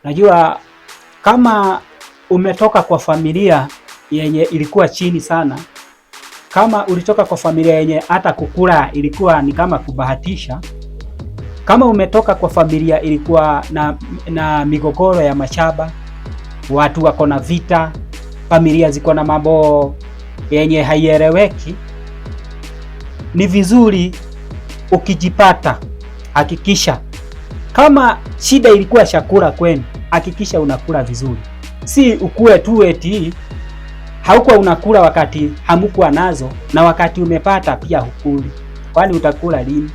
Najua kama umetoka kwa familia yenye ilikuwa chini sana, kama ulitoka kwa familia yenye hata kukula ilikuwa ni kama kubahatisha, kama umetoka kwa familia ilikuwa na migogoro ya mashamba, watu wako na vita, familia ziko na mambo yenye haieleweki, ni vizuri ukijipata, hakikisha kama shida ilikuwa chakula kwenu, hakikisha unakula vizuri. Si ukue tu eti haukuwa unakula wakati hamkuwa nazo, na wakati umepata pia hukuli. Kwani utakula lini?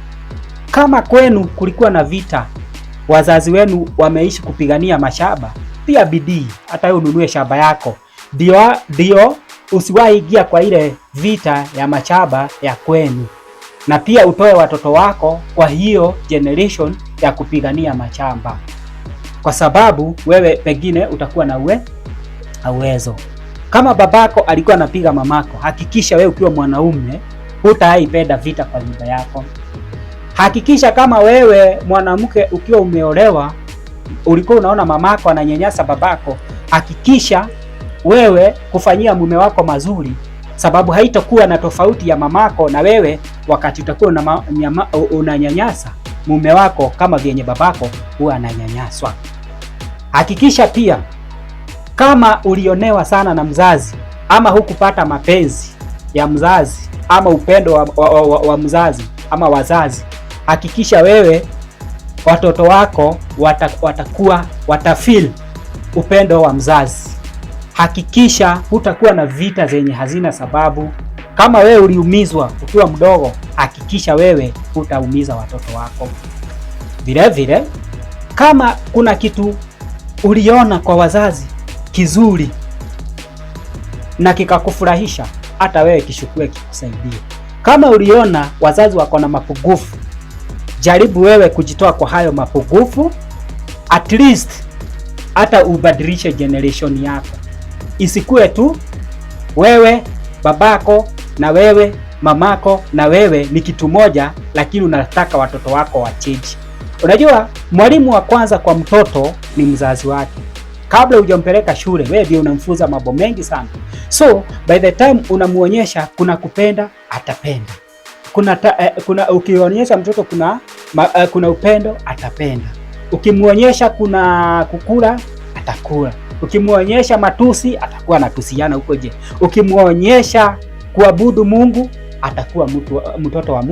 Kama kwenu kulikuwa na vita, wazazi wenu wameishi kupigania mashamba, pia bidii hata wewe ununue shamba yako. Ndio usiwahi ingia kwa ile vita ya mashamba ya kwenu. Na pia utoe watoto wako kwa hiyo generation ya kupigania mashamba. Kwa sababu wewe pengine utakuwa na uwezo. Kama babako alikuwa anapiga mamako, hakikisha wewe ukiwa mwanaume hutaipenda vita kwa nyumba yako. Hakikisha kama wewe mwanamke ukiwa umeolewa ulikuwa unaona mamako ananyanyasa babako, hakikisha wewe kufanyia mume wako mazuri, sababu haitakuwa na tofauti ya mamako na wewe wakati utakuwa unanyanyasa mume wako kama vyenye babako huwa ananyanyaswa. Hakikisha pia kama ulionewa sana na mzazi ama hukupata mapenzi ya mzazi ama upendo wa mzazi ama wazazi, hakikisha wewe watoto wako watafeel upendo wa mzazi. Hakikisha hutakuwa na vita zenye hazina sababu. Kama wewe uliumizwa ukiwa mdogo, hakikisha wewe hutaumiza watoto wako. Vile vile, kama kuna kitu uliona kwa wazazi kizuri na kikakufurahisha, hata wewe kishukue kikusaidie. Kama uliona wazazi wako na mapungufu, jaribu wewe kujitoa kwa hayo mapungufu, at least hata ubadilishe generation yako. Isikue tu wewe babako na wewe mamako na wewe ni kitu moja, lakini unataka watoto wako wachange. Unajua mwalimu wa kwanza kwa mtoto ni mzazi wake. Kabla hujampeleka shule, wewe ndio unamfunza mambo mengi sana. So by the time unamuonyesha kuna kupenda, atapenda. Kuna ukionyesha mtoto kuna upendo, atapenda. Ukimuonyesha kuna kukula, atakula. Ukimuonyesha matusi, atakuwa anatusiana huko je. Ukimuonyesha kuabudu Mungu, atakuwa mtoto wa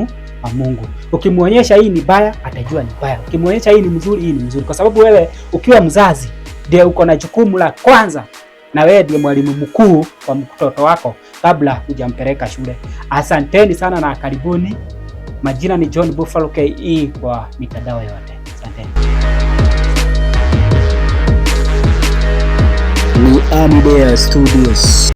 Mungu. Ukimuonyesha hii ni baya, atajua ni baya. Ukimuonyesha hii ni mzuri, hii ni mzuri. Kwa sababu wewe ukiwa mzazi ndio uko na jukumu la kwanza, na wewe ndiye mwalimu mkuu wa mtoto wako kabla hujampeleka shule. Asanteni sana na karibuni. Majina ni John Buffalo KE kwa mitandao yote. Asanteni. Ni Amidea Studios.